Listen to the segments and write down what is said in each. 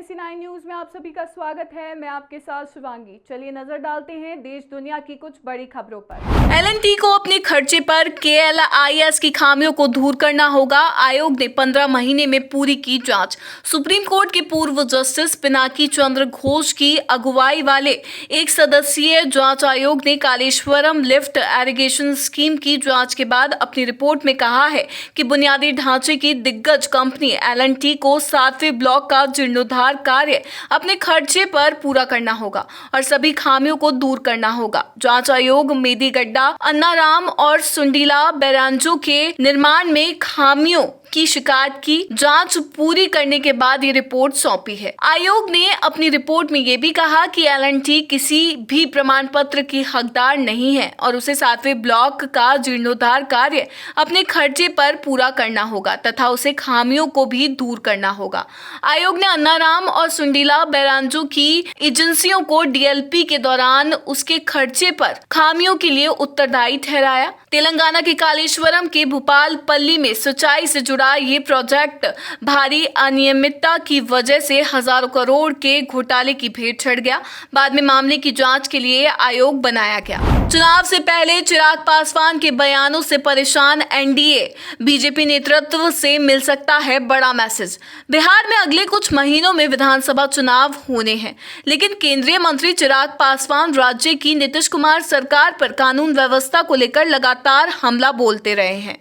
NAC9 news में आप सभी का स्वागत है। मैं आपके साथ शिवांगी। चलिए नजर डालते हैं देश दुनिया की कुछ बड़ी खबरों पर। L&T को अपने खर्चे पर KLIS की खामियों को दूर करना होगा। आयोग ने 15 महीने में पूरी की जांच। सुप्रीम कोर्ट के पूर्व जस्टिस पिनाकी चंद्र घोष की अगुवाई वाले एक सदस्यीय जांच आयोग ने कालेश्वरम लिफ्ट इरिगेशन स्कीम की जांच के बाद अपनी रिपोर्ट में कहा है कि बुनियादी ढांचे की दिग्गज कंपनी L&T को 7वें ब्लॉक का जीर्णोद्धार कार्य अपने खर्चे पर पूरा करना होगा और सभी खामियों को दूर करना होगा। जांच आयोग मेदीगड्डा, अन्नाराम और सुंडीला बैरांजो के निर्माण में खामियों की शिकायत की जांच पूरी करने के बाद ये रिपोर्ट सौंपी है। आयोग ने अपनी रिपोर्ट में ये भी कहा कि L&T किसी भी प्रमाण पत्र की हकदार नहीं है और उसे 7वें ब्लॉक का जीर्णोद्धार कार्य अपने खर्चे पर पूरा करना होगा तथा उसे खामियों को भी दूर करना होगा। आयोग ने अन्नाराम और सुंडीला बैरांजो की एजेंसियों को DLP के दौरान उसके खर्चे पर खामियों के लिए उत्तरदायी ठहराया। तेलंगाना के कालेश्वरम के भूपालपल्ली में सिंचाई से जुड़ा ये प्रोजेक्ट भारी अनियमितता की वजह से हजारों करोड़ के घोटाले की भेंट चढ़ गया। बाद में मामले की जांच के लिए आयोग बनाया गया। चुनाव से पहले चिराग पासवान के बयानों से परेशान NDA, बीजेपी नेतृत्व से मिल सकता है बड़ा मैसेज। बिहार में अगले कुछ महीनों में विधानसभा चुनाव होने हैं, लेकिन केंद्रीय मंत्री चिराग पासवान राज्य की नीतीश कुमार सरकार पर कानून व्यवस्था को लेकर लगातार हमला बोलते रहे हैं।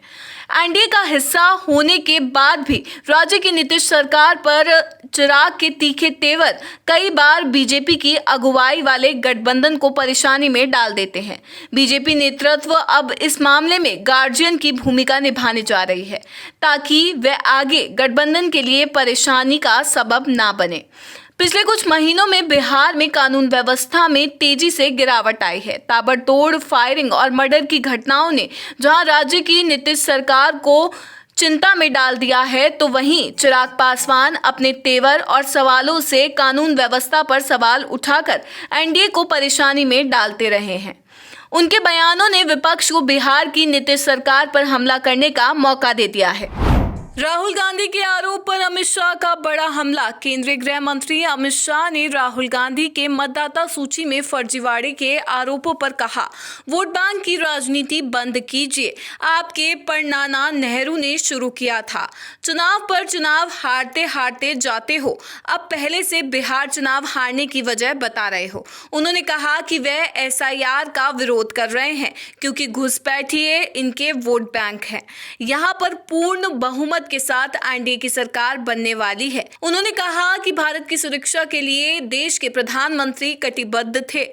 NDA का हिस्सा होने के बाद भी राज्य की नीतीश सरकार पर चिराग के तीखे तेवर कई बार बीजेपी की अगुवाई वाले गठबंधन को परेशानी में डाल देते हैं। बीजेपी नेतृत्व अब इस मामले में गार्जियन की भूमिका निभाने जा रही है ताकि वह आगे गठबंधन के लिए परेशानी का सबब ना बने। पिछले कुछ महीनों में बिहार में कानून व्यवस्था में तेजी से गिरावट आई है। ताबड़तोड़ फायरिंग और मर्डर की घटनाओं ने जहां राज्य की नीतीश सरकार को चिंता में डाल दिया है, तो वहीं चिराग पासवान अपने तेवर और सवालों से कानून व्यवस्था पर सवाल उठाकर NDA को परेशानी में डालते रहे हैं। उनके बयानों ने विपक्ष को बिहार की नीतीश सरकार पर हमला करने का मौका दे दिया है। राहुल गांधी के आरोप पर अमित शाह का बड़ा हमला। केंद्रीय गृह मंत्री अमित शाह ने राहुल गांधी के मतदाता सूची में फर्जीवाड़े के आरोपों पर कहा, वोट बैंक की राजनीति बंद कीजिए। आपके परनाना नेहरू ने शुरू किया था। चुनाव पर चुनाव हारते हारते जाते हो। अब पहले से बिहार चुनाव हारने की वजह बता रहे हो। उन्होंने कहा कि वह SIR का विरोध कर रहे हैं क्योंकि घुसपैठिए इनके वोट बैंक हैं। यहाँ पर पूर्ण बहुमत के साथ NDA की सरकार बनने वाली है। उन्होंने कहा कि भारत की सुरक्षा के लिए देश के प्रधानमंत्री कटिबद्ध थे।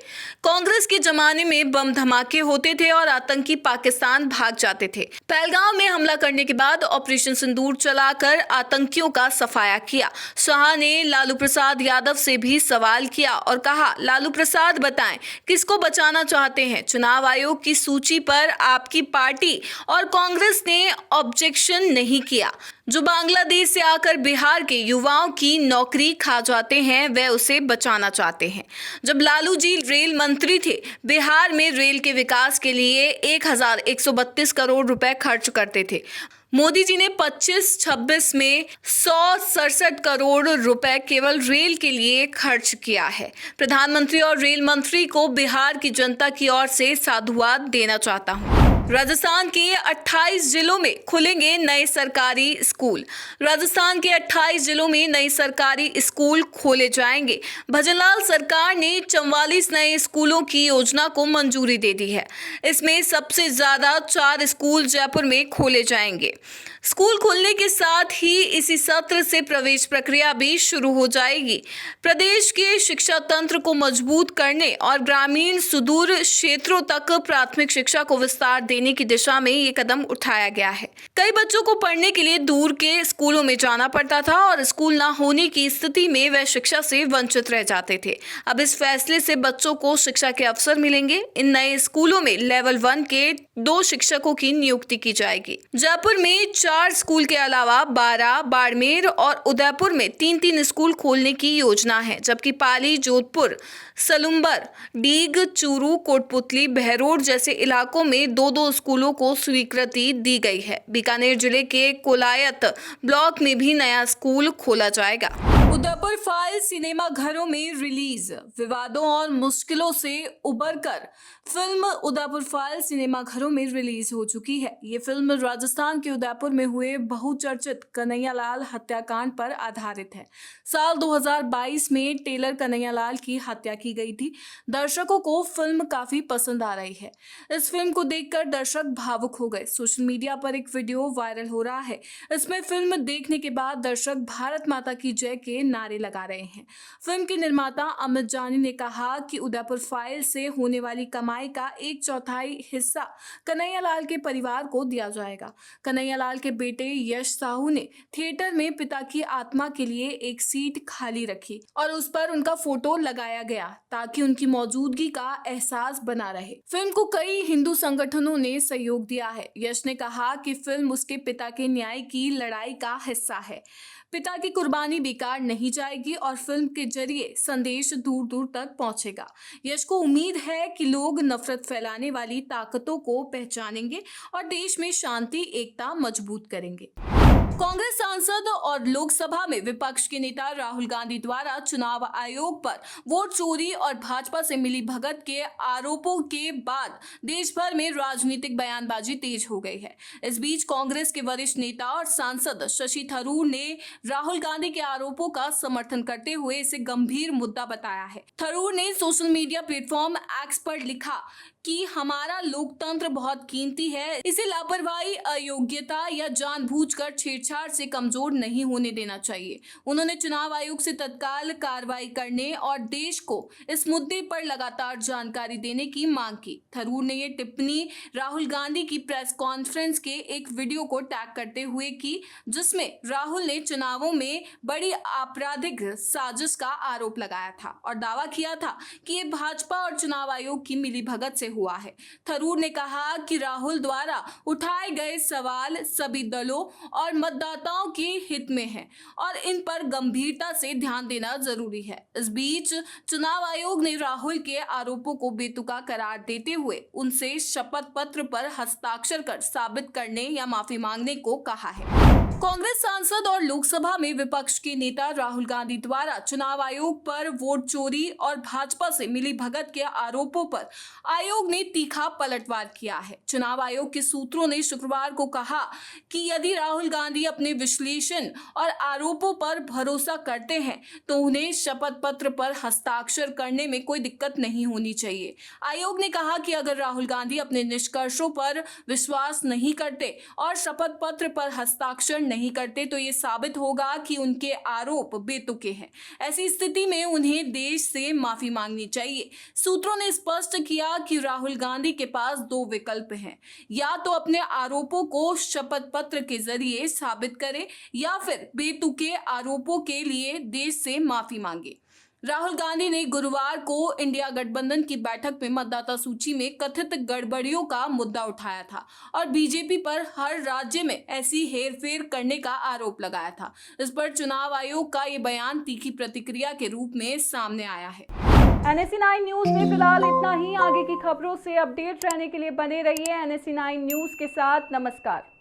कांग्रेस के जमाने में बम धमाके होते थे और आतंकी पाकिस्तान भाग जाते थे। पहलगांव में हमला करने के बाद ऑपरेशन सिंदूर चलाकर आतंकियों का सफाया किया। शाह ने लालू प्रसाद यादव से भी सवाल किया और कहा, लालू प्रसाद बताएं किसको बचाना चाहते हैं। चुनाव आयोग की सूची पर आपकी पार्टी और कांग्रेस ने ऑब्जेक्शन नहीं किया। जो बांग्लादेश से आकर बिहार के युवाओं की नौकरी खा जाते हैं, वे उसे बचाना चाहते हैं। जब लालू जी रेल मंत्री थे, बिहार में रेल के विकास के लिए 1132 करोड़ रुपए खर्च करते थे। मोदी जी ने 25-26 में 167 करोड़ रुपए केवल रेल के लिए खर्च किया है। प्रधानमंत्री और रेल मंत्री को बिहार की जनता की ओर से साधुवाद देना चाहता हूँ। राजस्थान के 28 जिलों में खुलेंगे नए सरकारी स्कूल। राजस्थान के 28 जिलों में नए सरकारी स्कूल खोले जाएंगे। भजनलाल सरकार ने 44 नए स्कूलों की योजना को मंजूरी दे दी है। इसमें सबसे ज्यादा 4 स्कूल जयपुर में खोले जाएंगे। स्कूल खुलने के साथ ही इसी सत्र से प्रवेश प्रक्रिया भी शुरू हो जाएगी। प्रदेश के शिक्षा तंत्र को मजबूत करने और ग्रामीण सुदूर क्षेत्रों तक प्राथमिक शिक्षा को विस्तार देने की दिशा में ये कदम उठाया गया है। कई बच्चों को पढ़ने के लिए दूर के स्कूलों में जाना पड़ता था और स्कूल ना होने की स्थिति में वह शिक्षा से वंचित रह जाते थे। अब इस फैसले से बच्चों को शिक्षा के अवसर मिलेंगे। इन नए स्कूलों में लेवल 1 के 2 शिक्षकों की नियुक्ति की जाएगी। जयपुर में 4 स्कूल के अलावा 12, बाड़मेर और उदयपुर में 3-3 स्कूल खोलने की योजना है, जबकि पाली, जोधपुर, सलुम्बर, डीग, चूरू, कोटपुतली, बहरोड जैसे इलाकों में 2-2 स्कूलों को स्वीकृति दी गई है। बीकानेर जिले के कोलायत ब्लॉक में भी नया स्कूल खोला जाएगा। उदयपुर फाइल सिनेमा घरों में रिलीज। विवादों और मुश्किलों से उबरकर फिल्म उदयपुर फाइल सिनेमा घरों में रिलीज हो चुकी है। ये फिल्म राजस्थान के उदयपुर में हुए बहुचर्चित कन्हैयालाल हत्याकांड पर आधारित है। साल 2022 में टेलर कन्हैयालाल की हत्या की गई थी। दर्शकों को फिल्म काफी पसंद आ रही है। इस फिल्म को देखकर दर्शक भावुक हो गए। सोशल मीडिया पर एक वीडियो वायरल हो रहा है। इसमें फिल्म देखने के बाद दर्शक भारत माता की जय के नारे लगा रहे हैं। फिल्म के निर्माता अमित जानी ने कहा कि उदयपुर फाइल से होने वाली कमाई का 1/4 हिस्सा कन्हैयालाल के परिवार को दिया जाएगा। कन्हैयालाल के बेटे यश साहू ने थिएटर में पिता की आत्मा के लिए एक सीट खाली रखी और उस पर उनका फोटो लगाया गया ताकि उनकी मौजूदगी का एहसास बना रहे। फिल्म को कई हिंदू संगठनों ने सहयोग दिया है। यश ने कहा कि फिल्म उसके पिता के न्याय की लड़ाई का हिस्सा है। पिता की कुर्बानी बेकार नहीं जाएगी और फिल्म के जरिए संदेश दूर दूर तक पहुंचेगा। यश को उम्मीद है कि लोग नफरत फैलाने वाली ताकतों को पहचानेंगे और देश में शांति एकता मजबूत करेंगे। कांग्रेस सांसद और लोकसभा में विपक्ष के नेता राहुल गांधी द्वारा चुनाव आयोग पर वोट चोरी और भाजपा से मिली भगत के आरोपों के बाद देश भर में राजनीतिक बयानबाजी तेज हो गई है। इस बीच कांग्रेस के वरिष्ठ नेता और सांसद शशि थरूर ने राहुल गांधी के आरोपों का समर्थन करते हुए इसे गंभीर मुद्दा बताया है। थरूर ने सोशल मीडिया प्लेटफॉर्म एक्स पर लिखा कि हमारा लोकतंत्र बहुत कीमती है, इसे लापरवाही, अयोग्यता या जानबूझकर छेड़छाड़ से कमजोर नहीं होने देना चाहिए। उन्होंने चुनाव आयोग से तत्काल कार्रवाई करने और देश को इस मुद्दे पर लगातार जानकारी देने की मांग की। थरूर ने ये टिप्पणी राहुल गांधी की प्रेस कॉन्फ्रेंस के एक वीडियो को टैग करते हुए की, जिसमें राहुल ने चुनावों में बड़ी आपराधिक साजिश का आरोप लगाया था और दावा किया था कि ये भाजपा और चुनाव आयोग की मिलीभगत से हुआ है। थरूर ने कहा कि राहुल द्वारा उठाए गए सवाल सभी दलों और मतदाताओं के हित में हैं और इन पर गंभीरता से ध्यान देना जरूरी है। इस बीच चुनाव आयोग ने राहुल के आरोपों को बेतुका करार देते हुए उनसे शपथ पत्र पर हस्ताक्षर कर साबित करने या माफी मांगने को कहा है। कांग्रेस सांसद और लोकसभा में विपक्ष के नेता राहुल गांधी द्वारा चुनाव आयोग पर वोट चोरी और भाजपा से मिली भगत के आरोपों पर आयोग ने तीखा पलटवार किया है। चुनाव आयोग के सूत्रों ने शुक्रवार को कहा कि यदि राहुल गांधी अपने विश्लेषण और आरोपों पर भरोसा करते हैं तो उन्हें शपथ पत्र पर हस्ताक्षर करने में कोई दिक्कत नहीं होनी चाहिए। आयोग ने कहा कि अगर राहुल गांधी अपने निष्कर्षों पर विश्वास नहीं करते और शपथ पत्र पर हस्ताक्षर नहीं करते तो ये साबित होगा कि उनके आरोप बेतुके हैं। ऐसी स्थिति में उन्हें देश से माफी मांगनी चाहिए। सूत्रों ने स्पष्ट किया कि राहुल गांधी के पास 2 विकल्प हैं, या तो अपने आरोपों को शपथ पत्र के जरिए साबित करें या फिर बेतुके आरोपों के लिए देश से माफी मांगे। राहुल गांधी ने गुरुवार को इंडिया गठबंधन की बैठक में मतदाता सूची में कथित गड़बड़ियों का मुद्दा उठाया था और बीजेपी पर हर राज्य में ऐसी हेरफेर करने का आरोप लगाया था। इस पर चुनाव आयोग का ये बयान तीखी प्रतिक्रिया के रूप में सामने आया है। NSE9 न्यूज में फिलहाल इतना ही। आगे की खबरों से अपडेट रहने के लिए बने रहिए NSE9 न्यूज के साथ। नमस्कार।